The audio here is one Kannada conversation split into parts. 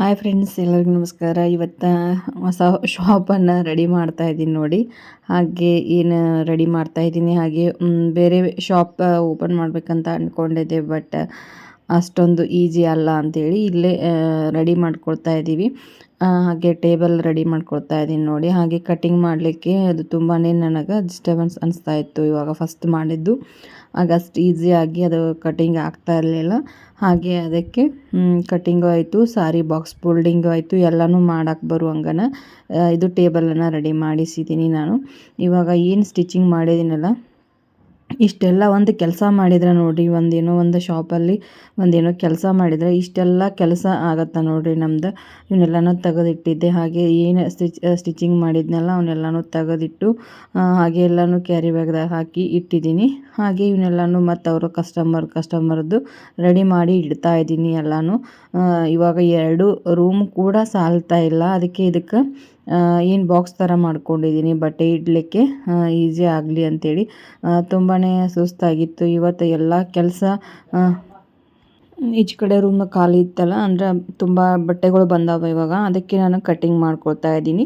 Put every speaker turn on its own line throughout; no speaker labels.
ಹಾಯ್ ಫ್ರೆಂಡ್ಸ್, ಎಲ್ಲರಿಗೂ ನಮಸ್ಕಾರ. ಇವತ್ತು ಹೊಸ ಶಾಪನ್ನು ರೆಡಿ ಮಾಡ್ತಾ ಇದ್ದೀನಿ ನೋಡಿ. ಹಾಗೆ ಏನು ರೆಡಿ ಮಾಡ್ತಾ ಇದ್ದೀನಿ, ಹಾಗೆ ಬೇರೆ ಶಾಪ್ ಓಪನ್ ಮಾಡಬೇಕಂತ ಅಂದ್ಕೊಂಡಿದ್ದೆ. ಬಟ್ ಅಷ್ಟೊಂದು ಈಸಿ ಅಲ್ಲ ಅಂಥೇಳಿ ಇಲ್ಲೇ ರೆಡಿ ಮಾಡ್ಕೊಳ್ತಾ ಇದ್ದೀವಿ. ಹಾಗೆ ಟೇಬಲ್ ರೆಡಿ ಮಾಡ್ಕೊಳ್ತಾ ಇದ್ದೀನಿ ನೋಡಿ. ಹಾಗೆ ಕಟಿಂಗ್ ಮಾಡಲಿಕ್ಕೆ ಅದು ತುಂಬಾ ನನಗೆ ಡಿಸ್ಟರ್ಬೆನ್ಸ್ ಅನಿಸ್ತಾ ಇತ್ತು. ಇವಾಗ ಫಸ್ಟ್ ಮಾಡಿದ್ದು ಆಗ ಅಷ್ಟು ಈಸಿಯಾಗಿ ಅದು ಕಟಿಂಗ್ ಆಗ್ತಾ ಇರಲಿಲ್ಲ. ಹಾಗೆ ಅದಕ್ಕೆ ಕಟಿಂಗು ಆಯಿತು, ಸಾರಿ ಬಾಕ್ಸ್ ಫೋಲ್ಡಿಂಗು ಆಯಿತು, ಎಲ್ಲನೂ ಮಾಡೋಕ್ಕೆ ಬರುವಂಗನ ಇದು ಟೇಬಲನ್ನು ರೆಡಿ ಮಾಡಿಸಿದ್ದೀನಿ ನಾನು. ಇವಾಗ ಏನು ಸ್ಟಿಚಿಂಗ್ ಮಾಡಿದ್ದೀನಲ್ಲ, ಇಷ್ಟೆಲ್ಲ ಒಂದು ಕೆಲಸ ಮಾಡಿದ್ರೆ ನೋಡಿರಿ, ಒಂದು ಶಾಪಲ್ಲಿ ಒಂದೇನೋ ಕೆಲಸ ಮಾಡಿದರೆ ಇಷ್ಟೆಲ್ಲ ಕೆಲಸ ಆಗತ್ತೆ ನೋಡಿರಿ ನಮ್ದು. ಇವನ್ನೆಲ್ಲನೂ ತೆಗೆದಿಟ್ಟಿದ್ದೆ. ಹಾಗೆ ಏನು ಸ್ಟಿಚಿಂಗ್ ಮಾಡಿದ್ನೆಲ್ಲ ಅವನ್ನೆಲ್ಲನೂ ತೆಗೆದಿಟ್ಟು ಹಾಗೆ ಎಲ್ಲನೂ ಕ್ಯಾರಿ ಬ್ಯಾಗ್ದಾಗ ಹಾಕಿ ಇಟ್ಟಿದ್ದೀನಿ. ಹಾಗೆ ಇವನ್ನೆಲ್ಲನೂ ಮತ್ತು ಅವರು ಕಸ್ಟಮರ್ದು ರೆಡಿ ಮಾಡಿ ಇಡ್ತಾ ಇದ್ದೀನಿ ಎಲ್ಲನೂ. ಇವಾಗ 2 ರೂಮ್ ಕೂಡ ಸಾಲ್ತಾ ಇಲ್ಲ. ಅದಕ್ಕೆ ಇದಕ್ಕೆ ಏನು ಬಾಕ್ಸ್ ಥರ ಮಾಡ್ಕೊಂಡಿದ್ದೀನಿ ಬಟ್ಟೆ ಇಡಲಿಕ್ಕೆ ಈಸಿ ಆಗಲಿ ಅಂಥೇಳಿ. ತುಂಬಾ ಸುಸ್ತಾಗಿತ್ತು ಇವತ್ತು ಎಲ್ಲ ಕೆಲಸ. ಈಚೆ ಕಡೆ ರೂಮ್ ಖಾಲಿ ಇತ್ತಲ್ಲ, ಅಂದರೆ ತುಂಬ ಬಟ್ಟೆಗಳು ಬಂದಾವೆ ಇವಾಗ. ಅದಕ್ಕೆ ನಾನು ಕಟ್ಟಿಂಗ್ ಮಾಡ್ಕೊಳ್ತಾ ಇದ್ದೀನಿ.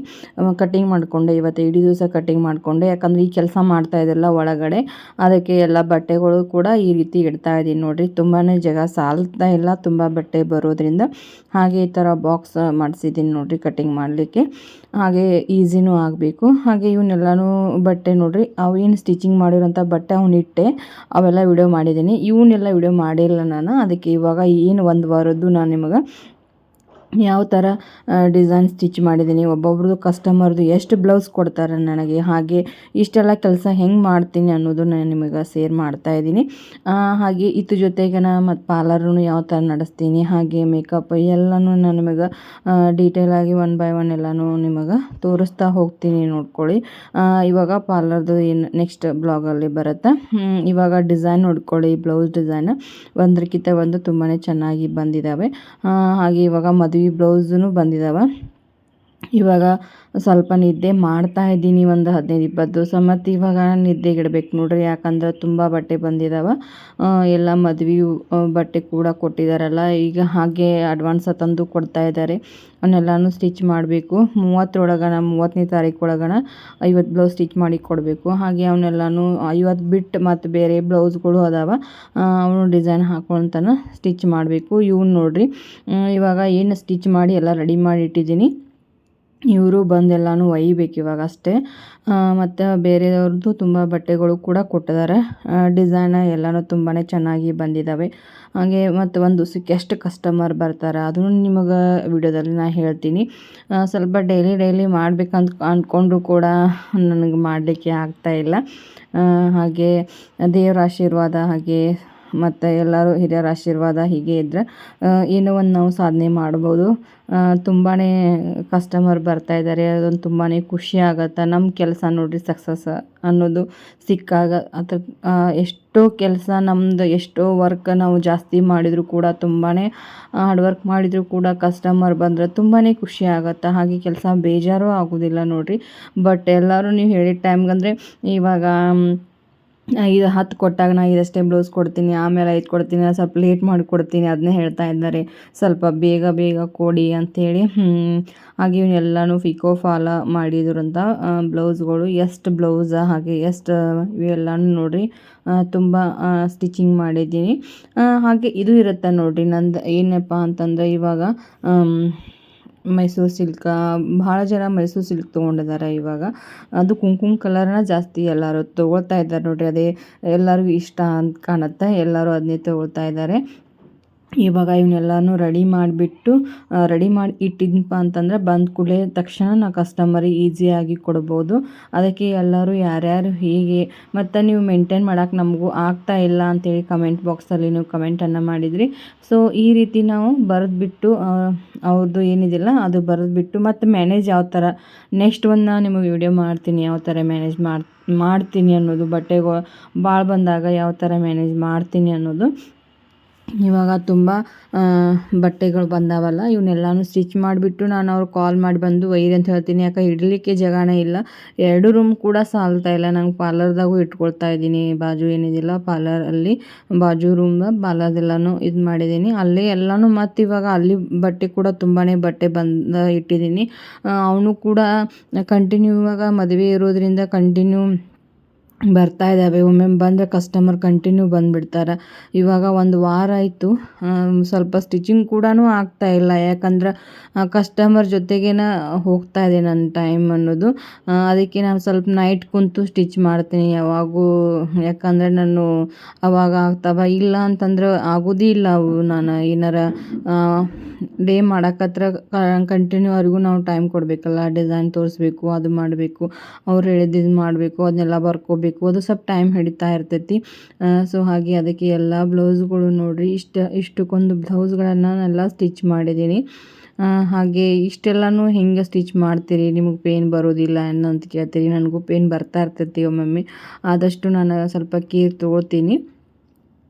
ಕಟ್ಟಿಂಗ್ ಮಾಡಿಕೊಂಡೆ ಇವತ್ತು ಇಡೀ ದಿವಸ ಕಟ್ಟಿಂಗ್ ಮಾಡಿಕೊಂಡೆ. ಯಾಕಂದರೆ ಈ ಕೆಲಸ ಮಾಡ್ತಾ ಇದ್ದಲ್ಲ ಒಳಗಡೆ, ಅದಕ್ಕೆ ಎಲ್ಲ ಬಟ್ಟೆಗಳು ಕೂಡ ಈ ರೀತಿ ಇಡ್ತಾ ಇದ್ದೀನಿ ನೋಡಿರಿ. ತುಂಬಾ ಜಾಗ ಸಾಲ್ತಾ ಇಲ್ಲ, ತುಂಬ ಬಟ್ಟೆ ಬರೋದ್ರಿಂದ. ಹಾಗೆ ಈ ಥರ ಬಾಕ್ಸ್ ಮಾಡಿಸಿದ್ದೀನಿ ನೋಡಿರಿ ಕಟ್ಟಿಂಗ್ ಮಾಡಲಿಕ್ಕೆ. ಹಾಗೆ ಈಸಿನೂ ಆಗಬೇಕು. ಹಾಗೆ ಇವನ್ನೆಲ್ಲನೂ ಬಟ್ಟೆ ನೋಡಿರಿ, ಅವು ಏನು ಸ್ಟಿಚಿಂಗ್ ಮಾಡಿರೋಂಥ ಬಟ್ಟೆ ಅವನ್ನಿಟ್ಟೆ, ಅವೆಲ್ಲ ವಿಡಿಯೋ ಮಾಡಿದ್ದೀನಿ. ಇವನ್ನೆಲ್ಲ ವಿಡಿಯೋ ಮಾಡಿಲ್ಲ ನಾನು. ಅದಕ್ಕೆ ಇವಾಗ ಏನು ಒಂದು ವಾರದ್ದು ನಾನು ನಿಮಗೆ ಯಾವ ಥರ ಡಿಸೈನ್ ಸ್ಟಿಚ್ ಮಾಡಿದ್ದೀನಿ, ಒಬ್ಬೊಬ್ರದ್ದು ಕಸ್ಟಮರ್ದು ಎಷ್ಟು ಬ್ಲೌಸ್ ಕೊಡ್ತಾರೆ ನನಗೆ, ಹಾಗೆ ಇಷ್ಟೆಲ್ಲ ಕೆಲಸ ಹೆಂಗೆ ಮಾಡ್ತೀನಿ ಅನ್ನೋದು ನಾನು ನಿಮಗೆ ಶೇರ್ ಮಾಡ್ತಾಯಿದ್ದೀನಿ. ಹಾಗೆ ಇದ್ರ ಜೊತೆಗೆ ಮತ್ತು ಪಾರ್ಲರ್ನು ಯಾವ ಥರ ನಡೆಸ್ತೀನಿ, ಹಾಗೆ ಮೇಕಪ್ ಎಲ್ಲನೂ ನಾನು ನಿಮಗೆ ಡೀಟೇಲಾಗಿ 1 by 1 ಎಲ್ಲನೂ ನಿಮಗೆ ತೋರಿಸ್ತಾ ಹೋಗ್ತೀನಿ, ನೋಡ್ಕೊಳ್ಳಿ. ಇವಾಗ ಪಾರ್ಲರ್ದು ಏನು ನೆಕ್ಸ್ಟ್ ಬ್ಲಾಗಲ್ಲಿ ಬರುತ್ತೆ. ಇವಾಗ ಡಿಸೈನ್ ನೋಡ್ಕೊಳ್ಳಿ, ಬ್ಲೌಸ್ ಡಿಸೈನ್ ಒಂದಕ್ಕಿಂತ ಒಂದು ತುಂಬಾ ಚೆನ್ನಾಗಿ ಬಂದಿದ್ದಾವೆ. ಹಾಗೆ ಇವಾಗ ಮದುವೆ ಬ್ಲೌಸೂ ಬಂದಿದ್ದಾವೆ. ಇವಾಗ ಸ್ವಲ್ಪ ನಿದ್ದೆ ಮಾಡ್ತಾ ಇದ್ದೀನಿ, ಒಂದು 15-20 ದಿವಸ. ಮತ್ತು ಇವಾಗ ನಿದ್ದೆಗಿಡ್ಬೇಕು ನೋಡ್ರಿ, ಯಾಕಂದ್ರೆ ತುಂಬ ಬಟ್ಟೆ ಬಂದಿದ್ದಾವೆ. ಎಲ್ಲ ಮದುವೆ ಬಟ್ಟೆ ಕೂಡ ಕೊಟ್ಟಿದ್ದಾರಲ್ಲ ಈಗ. ಹಾಗೆ ಅಡ್ವಾನ್ಸ್ ತಂದು ಕೊಡ್ತಾ ಇದ್ದಾರೆ. ಅವನ್ನೆಲ್ಲನೂ ಸ್ಟಿಚ್ ಮಾಡಬೇಕು. 30ನೇ ತಾರೀಕು ಒಳಗಣ 50 ಬ್ಲೌಸ್ ಸ್ಟಿಚ್ ಮಾಡಿ ಕೊಡಬೇಕು. ಹಾಗೆ ಅವನ್ನೆಲ್ಲನೂ 50 ಬಿಟ್ಟು ಮತ್ತು ಬೇರೆ ಬ್ಲೌಸ್ಗಳು ಅದಾವೆ, ಅವನು ಡಿಸೈನ್ ಹಾಕ್ಕೊಳ್ತಾನೆ ಸ್ಟಿಚ್ ಮಾಡಬೇಕು. ಇವ್ನು ನೋಡಿರಿ, ಇವಾಗ ಏನು ಸ್ಟಿಚ್ ಮಾಡಿ ಎಲ್ಲ ರೆಡಿ ಮಾಡಿ ಇಟ್ಟಿದ್ದೀನಿ. ಇವರು ಬಂದೆಲ್ಲನೂ ಒಯ್ಯಬೇಕು ಇವಾಗ ಅಷ್ಟೇ. ಮತ್ತು ಬೇರೆಯವ್ರದ್ದು ತುಂಬ ಬಟ್ಟೆಗಳು ಕೂಡ ಕೊಟ್ಟಿದ್ದಾರೆ. ಡಿಸೈನ್ ಎಲ್ಲನೂ ತುಂಬಾ ಚೆನ್ನಾಗಿ ಬಂದಿದ್ದಾವೆ. ಹಾಗೆ ಮತ್ತು ಒಂದು ದಿವಸಕ್ಕೆ ಎಷ್ಟು ಕಸ್ಟಮರ್ ಬರ್ತಾರೆ ಅದನ್ನು ನಿಮಗೆ ವಿಡಿಯೋದಲ್ಲಿ ನಾನು ಹೇಳ್ತೀನಿ. ಸ್ವಲ್ಪ ಡೈಲಿ ಮಾಡಬೇಕಂತ ಅಂದ್ಕೊಂಡ್ರು ಕೂಡ ನನಗೆ ಮಾಡಲಿಕ್ಕೆ ಆಗ್ತಾಯಿಲ್ಲ. ಹಾಗೆ ದೇವರ ಆಶೀರ್ವಾದ, ಹಾಗೆ ಮತ್ತು ಎಲ್ಲರೂ ಹಿರಿಯರ ಆಶೀರ್ವಾದ ಹೀಗೆ ಇದ್ದರೆ ಏನೋ ಒಂದು ನಾವು ಸಾಧನೆ ಮಾಡ್ಬೋದು. ತುಂಬಾ ಕಸ್ಟಮರ್ ಬರ್ತಾಯಿದ್ದಾರೆ, ಅದೊಂದು ತುಂಬಾ ಖುಷಿ ಆಗುತ್ತೆ. ನಮ್ಮ ಕೆಲಸ ನೋಡಿರಿ ಸಕ್ಸಸ್ ಅನ್ನೋದು ಸಿಕ್ಕಾಗ ಅದ್ರ ಎಷ್ಟೋ ಕೆಲಸ ನಮ್ಮದು, ಎಷ್ಟೋ ವರ್ಕ್ ನಾವು ಜಾಸ್ತಿ ಮಾಡಿದರೂ ಕೂಡ, ತುಂಬಾ ಹಾರ್ಡ್ ವರ್ಕ್ ಮಾಡಿದರೂ ಕೂಡ ಕಸ್ಟಮರ್ ಬಂದರೆ ತುಂಬಾ ಖುಷಿ ಆಗುತ್ತೆ. ಹಾಗೆ ಕೆಲಸ ಬೇಜಾರು ಆಗೋದಿಲ್ಲ ನೋಡಿರಿ. ಬಟ್ ಎಲ್ಲರೂ ನೀವು ಹೇಳಿದ ಟೈಮ್ಗಂದರೆ ಇವಾಗ 10 ಕೊಟ್ಟಾಗ ನಾನು ಇದಷ್ಟೇ ಬ್ಲೌಸ್ ಕೊಡ್ತೀನಿ, ಆಮೇಲೆ 5 ಕೊಡ್ತೀನಿ, ಸ್ವಲ್ಪ ಲೇಟ್ ಮಾಡಿ ಕೊಡ್ತೀನಿ, ಅದನ್ನೇ ಹೇಳ್ತಾ ಇದ್ದಾರೆ. ಸ್ವಲ್ಪ ಬೇಗ ಕೊಡಿ ಅಂಥೇಳಿ. ಹಾಗೆ ಇವನ್ನೆಲ್ಲನೂ ಪಿಕೋ ಫಾಲ ಮಾಡಿದ್ರಂಥ ಬ್ಲೌಸ್ಗಳು, ಎಷ್ಟು ಬ್ಲೌಸ್ ಹಾಗೆ ಎಷ್ಟು ಇವೆಲ್ಲನೂ ನೋಡಿರಿ ತುಂಬ ಸ್ಟಿಚಿಂಗ್ ಮಾಡಿದ್ದೀನಿ. ಹಾಗೆ ಇದು ಇರುತ್ತೆ ನೋಡಿರಿ ನಂದು ಏನಪ್ಪ ಅಂತಂದರೆ, ಇವಾಗ ಮೈಸೂರು ಸಿಲ್ಕ್, ಭಾಳ ಜನ ಮೈಸೂರು ಸಿಲ್ಕ್ ತೊಗೊಂಡಿದ್ದಾರೆ ಇವಾಗ. ಅದು ಕುಂಕುಮ ಕಲರ್ನ ಜಾಸ್ತಿ ಎಲ್ಲರೂ ತೊಗೊಳ್ತಾ ಇದ್ದಾರೆ ನೋಡಿರಿ. ಅದೇ ಎಲ್ಲರಿಗೂ ಇಷ್ಟ ಅಂತ ಕಾಣುತ್ತೆ, ಎಲ್ಲರೂ ಅದನ್ನೇ ತೊಗೊಳ್ತಾ ಇದ್ದಾರೆ. ಇವಾಗ ಇವನ್ನೆಲ್ಲನೂ ರೆಡಿ ಮಾಡಿ ಇಟ್ಟಿದ್ದಪ್ಪ ಅಂತಂದರೆ ಬಂದ ಕೂಡಲೇ ತಕ್ಷಣ ನಾವು ಕಸ್ಟಮರಿಗೆ ಈಸಿಯಾಗಿ ಕೊಡ್ಬೋದು. ಅದಕ್ಕೆ ಎಲ್ಲರೂ ಯಾರ್ಯಾರು ಹೀಗೆ ಮತ್ತು ನೀವು ಮೇಂಟೈನ್ ಮಾಡೋಕೆ ನಮಗೂ ಆಗ್ತಾ ಇಲ್ಲ ಅಂಥೇಳಿ ಕಮೆಂಟ್ ಬಾಕ್ಸಲ್ಲಿ ನೀವು ಕಮೆಂಟನ್ನು ಮಾಡಿದ್ರಿ. ಸೊ ಈ ರೀತಿ ನಾವು ಬರೆದ್ಬಿಟ್ಟು ಅವ್ರದ್ದು ಏನಿದಿಲ್ಲ ಅದು ಬರೆದ್ಬಿಟ್ಟು ಮತ್ತು ಮ್ಯಾನೇಜ್ ಯಾವ ಥರ ನೆಕ್ಸ್ಟ್ ಒಂದು ನಿಮಗೆ ವಿಡಿಯೋ ಮಾಡ್ತೀನಿ, ಯಾವ ಥರ ಮ್ಯಾನೇಜ್ ಮಾಡ್ತೀನಿ ಅನ್ನೋದು, ಬಟ್ಟೆಗಳು ಭಾಳ ಬಂದಾಗ ಯಾವ ಥರ ಮ್ಯಾನೇಜ್ ಮಾಡ್ತೀನಿ ಅನ್ನೋದು. ಇವಾಗ ತುಂಬ ಬಟ್ಟೆಗಳು ಬಂದಾವಲ್ಲ, ಇವನ್ನೆಲ್ಲನೂ ಸ್ಟಿಚ್ ಮಾಡಿಬಿಟ್ಟು ನಾನು ಅವ್ರು ಕಾಲ್ ಮಾಡಿ ಬಂದು ಒಯ್ಯಿರಿ ಅಂತ ಹೇಳ್ತೀನಿ. ಯಾಕೆ ಇಡಲಿಕ್ಕೆ ಜಾಗನೇ ಇಲ್ಲ, 2 ರೂಮ್ ಕೂಡ ಸಾಲ್ತಾ ಇಲ್ಲ. ನಂಗೆ ಪಾರ್ಲರ್ದಾಗೂ ಇಟ್ಕೊಳ್ತಾ ಇದ್ದೀನಿ, ಬಾಜು ಏನಿದಿಲ್ಲ ಪಾರ್ಲರಲ್ಲಿ ಬಾಜು ರೂಮ್ ಪಾರ್ಲರ್ದೆಲ್ಲನೂ ಇದು ಮಾಡಿದ್ದೀನಿ. ಅಲ್ಲೇ ಎಲ್ಲನೂ ಮತ್ತು ಇವಾಗ ಅಲ್ಲಿ ಬಟ್ಟೆ ಕೂಡ ತುಂಬಾ ಬಟ್ಟೆ ಇಟ್ಟಿದ್ದೀನಿ. ಅವನು ಕೂಡ ಕಂಟಿನ್ಯೂ ಇವಾಗ ಮದುವೆ ಇರೋದ್ರಿಂದ ಕಂಟಿನ್ಯೂ ಬರ್ತಾ ಇದ್ದಾವೆ. ಒಮ್ಮೆ ಬಂದರೆ ಕಸ್ಟಮರ್ ಕಂಟಿನ್ಯೂ ಬಂದುಬಿಡ್ತಾರೆ. ಇವಾಗ ಒಂದು ವಾರ ಆಯಿತು, ಸ್ವಲ್ಪ ಸ್ಟಿಚಿಂಗ್ ಕೂಡ ಆಗ್ತಾ ಇಲ್ಲ. ಯಾಕಂದ್ರೆ ಕಸ್ಟಮರ್ ಜೊತೆಗೇನ ಹೋಗ್ತಾ ಇದೆ ನನ್ನ ಟೈಮ್ ಅನ್ನೋದು. ಅದಕ್ಕೆ ನಾನು ಸ್ವಲ್ಪ ನೈಟ್ ಕುಂತು ಸ್ಟಿಚ್ ಮಾಡ್ತೀನಿ ಯಾವಾಗೂ. ಯಾಕಂದರೆ ನಾನು ಅವಾಗ ಆಗ್ತಾವ, ಇಲ್ಲ ಅಂತಂದ್ರೆ ಆಗೋದೇ ಇಲ್ಲ ಅವು. ನಾನು ಏನಾರ ಡೇ ಮಾಡೋಕ್ಕತ್ರ ಕಂಟಿನ್ಯೂ ಅವ್ರಿಗೂ ನಾವು ಟೈಮ್ ಕೊಡಬೇಕಲ್ಲ, ಡಿಸೈನ್ ತೋರಿಸ್ಬೇಕು, ಅದು ಮಾಡಬೇಕು, ಅವ್ರು ಹೇಳಿದ್ದು ಇದು ಮಾಡಬೇಕು, ಅದನ್ನೆಲ್ಲ ಬರ್ಕೋಬೇಕು, ಅದು ಸ್ವಲ್ಪ ಟೈಮ್ ಹಿಡಿತಾ ಇರ್ತೈತಿ. ಸೊ ಹಾಗೆ ಅದಕ್ಕೆ ಎಲ್ಲ ಬ್ಲೌಸ್ಗಳು ನೋಡಿರಿ, ಇಷ್ಟಕ್ಕೊಂದು ಬ್ಲೌಸ್ಗಳನ್ನೆಲ್ಲ ಸ್ಟಿಚ್ ಮಾಡಿದ್ದೀನಿ. ಹಾಗೆ ಇಷ್ಟೆಲ್ಲನೂ ಹೆಂಗೆ ಸ್ಟಿಚ್ ಮಾಡ್ತೀರಿ, ನಿಮಗೆ ಪೇನ್ ಬರೋದಿಲ್ಲ ಅಂತ ಕೇಳ್ತೀರಿ. ನನಗೂ ಪೇನ್ ಬರ್ತಾ ಇರ್ತೈತಿ ಒಮ್ಮೊಮ್ಮೆ. ಆದಷ್ಟು ನಾನು ಸ್ವಲ್ಪ ಕೇರ್ ತೊಗೊಳ್ತೀನಿ.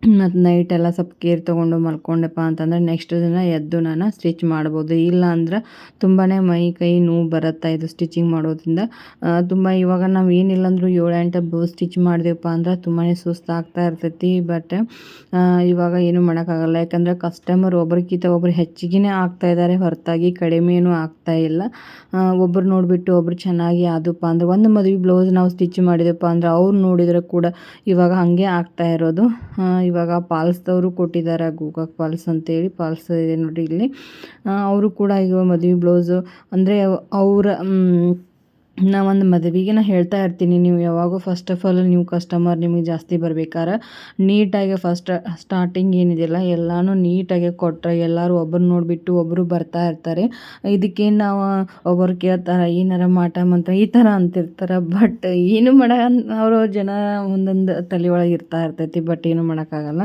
ಮತ್ತು ನೈಟೆಲ್ಲ ಸ್ವಲ್ಪ ಕೇರ್ ತೊಗೊಂಡು ಮಲ್ಕೊಂಡೆಪ್ಪ ಅಂತಂದರೆ ನೆಕ್ಸ್ಟ್ ದಿನ ಎದ್ದು ನಾನು ಸ್ಟಿಚ್ ಮಾಡ್ಬೋದು. ಇಲ್ಲ ಅಂದ್ರೆ ತುಂಬಾ ಮೈ ಕೈ ನೋವು ಬರುತ್ತೆ ಇದು ಸ್ಟಿಚಿಂಗ್ ಮಾಡೋದ್ರಿಂದ. ತುಂಬ ಇವಾಗ ನಾವು ಏನಿಲ್ಲ ಅಂದರೂ 7-8 ಬ್ಲೌಸ್ ಸ್ಟಿಚ್ ಮಾಡಿದೆವಪ್ಪ ಅಂದ್ರೆ ತುಂಬಾ ಸುಸ್ತಾಗ್ತಾ ಇರ್ತೈತಿ. ಬಟ್ ಇವಾಗ ಏನೂ ಮಾಡೋಕ್ಕಾಗಲ್ಲ, ಯಾಕಂದರೆ ಕಸ್ಟಮರ್ ಒಬ್ರಿಗಿಂತ ಒಬ್ರು ಹೆಚ್ಚಿಗೆ ಆಗ್ತಾಯಿದ್ದಾರೆ ಹೊರತಾಗಿ ಕಡಿಮೆ ಏನೂ ಆಗ್ತಾಯಿಲ್ಲ. ಒಬ್ಬರು ನೋಡಿಬಿಟ್ಟು ಒಬ್ರು ಚೆನ್ನಾಗಿ ಆದಪ್ಪ ಅಂದ್ರೆ, ಒಂದು ಮದುವೆ ಬ್ಲೌಸ್ ನಾವು ಸ್ಟಿಚ್ ಮಾಡಿದೆಪ್ಪ ಅಂದ್ರೆ ಅವ್ರು ನೋಡಿದರೆ ಕೂಡ ಇವಾಗ ಹಾಗೆ ಆಗ್ತಾ ಇರೋದು. ಇವಾಗ ಪಾಲ್ಸ್ದವರು ಕೊಟ್ಟಿದ್ದಾರೆ, ಗೋಕಾಕ್ ಪಾಲ್ಸ್ ಅಂತೇಳಿ ಪಾಲ್ಸ್ ಇದೆ ನೋಡಿ ಇಲ್ಲಿ. ಅವರು ಕೂಡ ಈಗ ಮದುವೆ ಬ್ಲೌಸು ಅಂದರೆ ಅವರ ಒಂದು ಮದುವೆಗೆ ನಾನು ಹೇಳ್ತಾ ಇರ್ತೀನಿ, ನೀವು ಯಾವಾಗೂ ಫಸ್ಟ್ ಆಫ್ ಆಲ್ ನೀವು ಕಸ್ಟಮರ್ ನಿಮಗೆ ಜಾಸ್ತಿ ಬರ್ಬೇಕಾರೆ ನೀಟಾಗಿ ಸ್ಟಾರ್ಟಿಂಗ್ ಏನಿದೆಯಲ್ಲ ಎಲ್ಲನೂ ನೀಟಾಗಿ ಕೊಟ್ಟರೆ ಎಲ್ಲರೂ ಒಬ್ಬರು ನೋಡಿಬಿಟ್ಟು ಒಬ್ಬರು ಬರ್ತಾ ಇರ್ತಾರೆ. ಇದಕ್ಕೇನು ನಾವು ಒಬ್ಬರು ಕೇಳ್ತಾರೆ ಏನಾರ ಮಾಟ ಮಂತ್ರ ಈ ಥರ ಅಂತಿರ್ತಾರೆ. ಬಟ್ ಏನು ಅವರು ಜನ ಒಂದೊಂದು ತಲೆ ಒಳಗೆ ಇರ್ತಾ ಇರ್ತೈತಿ. ಬಟ್ ಏನು ಮಾಡೋಕ್ಕಾಗಲ್ಲ,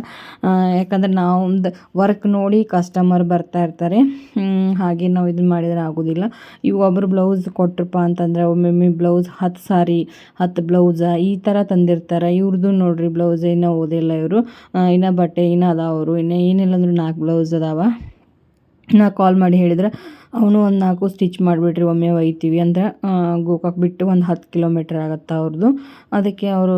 ಯಾಕಂದರೆ ನಾವು ಒಂದು ವರ್ಕ್ ನೋಡಿ ಕಸ್ಟಮರ್ ಬರ್ತಾ ಇರ್ತಾರೆ. ಹಾಗೆ ನಾವು ಇದನ್ನ ಮಾಡಿದರೆ ಆಗೋದಿಲ್ಲ. ಈಗ ಒಬ್ಬರು ಬ್ಲೌಸ್ ಕೊಟ್ರಪ್ಪ ಅಂತಂದರೆ ಒಮ್ಮೊಮ್ಮೆ ಬ್ಲೌಸ್ 10 ಸಾರಿ 10 ಬ್ಲೌಸ ಈ ಥರ ತಂದಿರ್ತಾರೆ. ಇವ್ರದ್ದು ನೋಡಿರಿ ಬ್ಲೌಸ್ ಇನ್ನೂ ಓದಿಲ್ಲ ಇವರು, ಇನ್ನೂ ಬಟ್ಟೆ ಇನ್ನೂ ಅದಾವ. ಅವರು ಇನ್ನೂ ಏನಿಲ್ಲ ಅಂದರೂ 4 ಬ್ಲೌಸ್ ಅದಾವ. ನಾ ಕಾಲ್ ಮಾಡಿ ಹೇಳಿದ್ರೆ ಅವನು ಒಂದು 4 ಸ್ಟಿಚ್ ಮಾಡಿಬಿಟ್ರಿ ಒಮ್ಮೆ ಒಯ್ತೀವಿ ಅಂದ್ರೆ, ಗೋಕಾಕ್ ಬಿಟ್ಟು ಒಂದು 10 ಕಿಲೋಮೀಟ್ರ್ ಆಗುತ್ತೆ ಅವ್ರದ್ದು. ಅದಕ್ಕೆ ಅವರು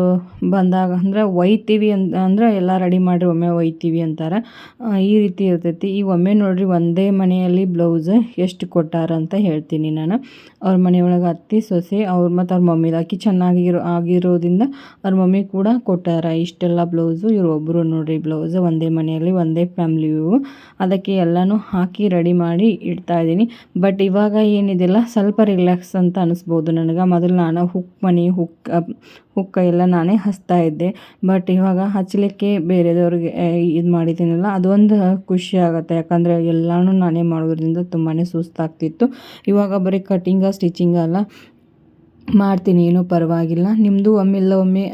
ಬಂದಾಗ ಅಂದರೆ ಒಯ್ತೀವಿ ಅಂದರೆ ಎಲ್ಲ ರೆಡಿ ಮಾಡಿ ಒಮ್ಮೆ ಒಯ್ತೀವಿ ಅಂತಾರೆ. ಈ ರೀತಿ ಇರ್ತೈತಿ. ಈಗ ಒಮ್ಮೆ ನೋಡಿರಿ ಒಂದೇ ಮನೆಯಲ್ಲಿ ಬ್ಲೌಸ್ ಎಷ್ಟು ಕೊಟ್ಟಾರ ಅಂತ ಹೇಳ್ತೀನಿ ನಾನು. ಅವ್ರ ಮನೆಯೊಳಗೆ ಅತ್ತಿ ಸೊಸೆ ಮತ್ತು ಅವ್ರ ಮಮ್ಮಿ ಆಕಿ ಚೆನ್ನಾಗಿ ಆಗಿರೋದ್ರಿಂದ ಅವ್ರ ಮಮ್ಮಿ ಕೂಡ ಕೊಟ್ಟಾರ ಇಷ್ಟೆಲ್ಲ ಬ್ಲೌಸು. ಇವ್ರು ಒಬ್ಬರು ನೋಡಿರಿ ಬ್ಲೌಸ್ ಒಂದೇ ಮನೆಯಲ್ಲಿ ಒಂದೇ ಫ್ಯಾಮ್ಲಿ ಇವು. ಅದಕ್ಕೆ ಎಲ್ಲನೂ ಹಾಕಿ ರೆಡಿ ಮಾಡಿ ಇಡ್ತಾ ಇದ್ದೀನಿ. ಬಟ್ ಇವಾಗ ಏನಿದೆಲ್ಲ ಸ್ವಲ್ಪ ರಿಲ್ಯಾಕ್ಸ್ ಅಂತ ಅನಿಸ್ಬೋದು ನನಗೆ. ಮೊದಲು ನಾನು ಹುಕ್ಕ ಎಲ್ಲ ನಾನೇ ಹಚ್ತಾ ಇದ್ದೆ. ಬಟ್ ಇವಾಗ ಹಚ್ಚಲಿಕ್ಕೆ ಬೇರೆದವ್ರಿಗೆ ಇದು ಮಾಡಿದ್ದೀನಲ್ಲ, ಅದೊಂದು ಖುಷಿ ಆಗುತ್ತೆ. ಯಾಕಂದರೆ ಎಲ್ಲನೂ ನಾನೇ ಮಾಡೋದ್ರಿಂದ ತುಂಬಾ ಸುಸ್ತಾಗ್ತಿತ್ತು. ಇವಾಗ ಬರೀ ಕಟ್ಟಿಂಗ ಸ್ಟಿಚಿಂಗ್ ಅಲ್ಲ ಮಾಡ್ತೀನಿ, ಏನೂ ಪರವಾಗಿಲ್ಲ. ನಿಮ್ಮದು ಒಮ್ಮಿಲ್ಲ ಒಮ್ಮೆ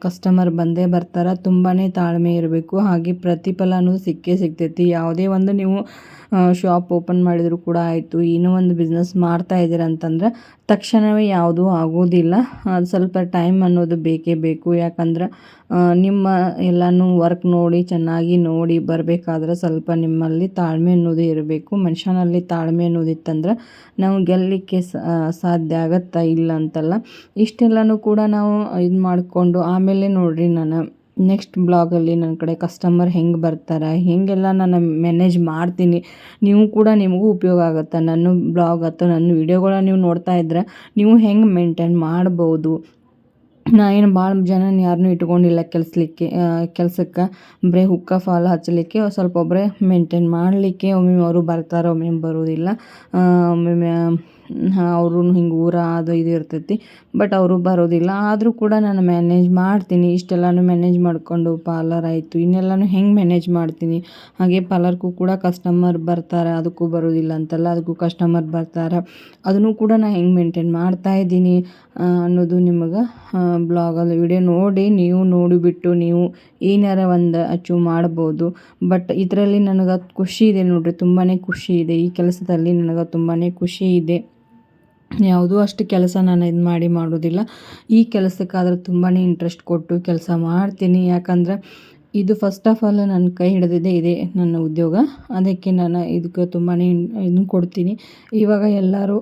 ಕಸ್ಟಮರ್ ಬಂದೇ ಬರ್ತಾರೆ. ತುಂಬಾ ತಾಳ್ಮೆ ಇರಬೇಕು, ಹಾಗೆ ಪ್ರತಿಫಲನೂ ಸಿಕ್ಕೇ ಸಿಗ್ತೈತಿ. ಯಾವುದೇ ಒಂದು ನೀವು ಶಾಪ್ ಓಪನ್ ಮಾಡಿದರೂ ಕೂಡ ಆಯಿತು, ಏನೋ ಒಂದು ಬಿಸ್ನೆಸ್ ಮಾಡ್ತಾ ಇದ್ದೀರ ಅಂತಂದ್ರೆ ತಕ್ಷಣವೇ ಯಾವುದೂ ಆಗೋದಿಲ್ಲ. ಅದು ಸ್ವಲ್ಪ ಟೈಮ್ ಅನ್ನೋದು ಬೇಕೇ ಬೇಕು. ಯಾಕಂದ್ರೆ ನಿಮ್ಮ ಎಲ್ಲನೂ ವರ್ಕ್ ನೋಡಿ ಚೆನ್ನಾಗಿ ನೋಡಿ ಬರಬೇಕಾದ್ರೆ ಸ್ವಲ್ಪ ನಿಮ್ಮಲ್ಲಿ ತಾಳ್ಮೆ ಅನ್ನೋದು ಇರಬೇಕು. ಮನುಷ್ಯನಲ್ಲಿ ತಾಳ್ಮೆ ಅನ್ನೋದಿತ್ತಂದ್ರೆ ನಾವು ಗೆಲ್ಲಲಿಕ್ಕೆ ಸಾಧ್ಯ ಆಗತ್ತಾ, ಇಲ್ಲ ಅಂತಲ್ಲ. ಇಷ್ಟೆಲ್ಲನೂ ಕೂಡ ನಾವು ಇದು ಮಾಡಿಕೊಂಡು ಆಮೇಲೆ ನೋಡಿರಿ ನಾನು ನೆಕ್ಸ್ಟ್ ಬ್ಲಾಗಲ್ಲಿ ನನ್ನ ಕಡೆ ಕಸ್ಟಮರ್ ಹೆಂಗೆ ಬರ್ತಾರೆ, ಹೇಗೆಲ್ಲ ನಾನು ಮ್ಯಾನೇಜ್ ಮಾಡ್ತೀನಿ. ನೀವು ಕೂಡ ನಿಮಗೂ ಉಪಯೋಗ ಆಗುತ್ತೆ. ನನ್ನ ಬ್ಲಾಗ್ ಅಥವಾ ನನ್ನ ವೀಡಿಯೋಗಳ ನೀವು ನೋಡ್ತಾ ಇದ್ದರೆ ನೀವು ಹೆಂಗೆ ಮೇಂಟೈನ್ ಮಾಡ್ಬೋದು. ನಾ ಏನು ಭಾಳ ಜನ ಯಾರನ್ನೂ ಇಟ್ಕೊಂಡಿಲ್ಲ ಕೆಲಸಕ್ಕೆ. ಬರೀ ಹುಕ್ಕ ಫಾಲ್ ಹಚ್ಚಲಿಕ್ಕೆ ಸ್ವಲ್ಪ ಒಬ್ಬರೇ ಮೇಂಟೈನ್ ಮಾಡಲಿಕ್ಕೆ. ಒಮ್ಮೊಮ್ಮೆ ಅವರು ಬರ್ತಾರೆ, ಒಮ್ಮೊಮ್ಮೆ ಬರೋದಿಲ್ಲ. ಒಮ್ಮೊಮ್ಮೆ ಅವರು ಹಿಂಗೆ ಊರ ಅದು ಇದು ಇರ್ತೈತಿ, ಬಟ್ ಅವರು ಬರೋದಿಲ್ಲ. ಆದರೂ ಕೂಡ ನಾನು ಮ್ಯಾನೇಜ್ ಮಾಡ್ತೀನಿ. ಇಷ್ಟೆಲ್ಲನೂ ಮ್ಯಾನೇಜ್ ಮಾಡಿಕೊಂಡು ಪಾರ್ಲರ್ ಆಯಿತು, ಇನ್ನೆಲ್ಲನೂ ಹೆಂಗೆ ಮ್ಯಾನೇಜ್ ಮಾಡ್ತೀನಿ. ಹಾಗೆ ಪಾರ್ಲರ್ಗೂ ಕೂಡ ಕಸ್ಟಮರ್ ಬರ್ತಾರೆ, ಅದಕ್ಕೂ ಬರೋದಿಲ್ಲ ಅಂತಲ್ಲ, ಅದಕ್ಕೂ ಕಸ್ಟಮರ್ ಬರ್ತಾರೆ. ಅದನ್ನು ಕೂಡ ನಾನು ಹೆಂಗೆ ಮೇಂಟೈನ್ ಮಾಡ್ತಾಯಿದ್ದೀನಿ ಅನ್ನೋದು ನಿಮಗೆ ಬ್ಲಾಗಲ್ಲಿ ವಿಡಿಯೋ ನೋಡಿ ನೀವು ನೋಡಿಬಿಟ್ಟು ನೀವು ಏನಾರ ಒಂದು ಅಚೀವ್ ಮಾಡ್ಬೋದು. ಬಟ್ ಇದರಲ್ಲಿ ನನಗೆ ಖುಷಿ ಇದೆ ನೋಡಿರಿ, ತುಂಬಾ ಖುಷಿ ಇದೆ. ಈ ಕೆಲಸದಲ್ಲಿ ನನಗೆ ತುಂಬಾ ಖುಷಿ ಇದೆ. ಯಾವುದೂ ಅಷ್ಟು ಕೆಲಸ ನಾನು ಇದು ಮಾಡೋದಿಲ್ಲ. ಈ ಕೆಲಸಕ್ಕಾದ್ರೆ ತುಂಬಾ ಇಂಟ್ರೆಸ್ಟ್ ಕೊಟ್ಟು ಕೆಲಸ ಮಾಡ್ತೀನಿ. ಯಾಕಂದ್ರೆ ಇದು ಫಸ್ಟ್ ಆಫ್ ಆಲ್ ನನ್ನ ಕೈ ಹಿಡಿದಿದ್ದೆ ಇದೇ ನನ್ನ ಉದ್ಯೋಗ. ಅದಕ್ಕೆ ನಾನು ಇದಕ್ಕೆ ತುಂಬಾ ಇದನ್ನು ಕೊಡ್ತೀನಿ. ಇವಾಗ ಎಲ್ಲರೂ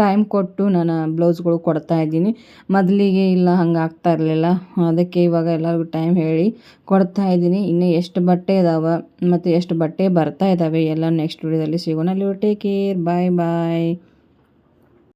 ಟೈಮ್ ಕೊಟ್ಟು ನಾನು ಬ್ಲೌಸ್ಗಳು ಕೊಡ್ತಾ ಇದ್ದೀನಿ. ಮೊದಲಿಗೆ ಇಲ್ಲ ಹಂಗೆ ಆಗ್ತಾ ಇರಲಿಲ್ಲ. ಅದಕ್ಕೆ ಇವಾಗ ಎಲ್ಲರಿಗೂ ಟೈಮ್ ಹೇಳಿ ಕೊಡ್ತಾ ಇದ್ದೀನಿ. ಇನ್ನೂ ಎಷ್ಟು ಬಟ್ಟೆ ಇದಾವೆ ಮತ್ತು ಎಷ್ಟು ಬಟ್ಟೆ ಬರ್ತಾ ಇದ್ದಾವೆ ಎಲ್ಲ ನೆಕ್ಸ್ಟ್ ವಿಡಿಯೋದಲ್ಲಿ ಸಿಗೋಣ. ಅಲ್ಲಿ ಟೇಕ್ ಕೇರ್. ಬಾಯ್ ಬಾಯ್.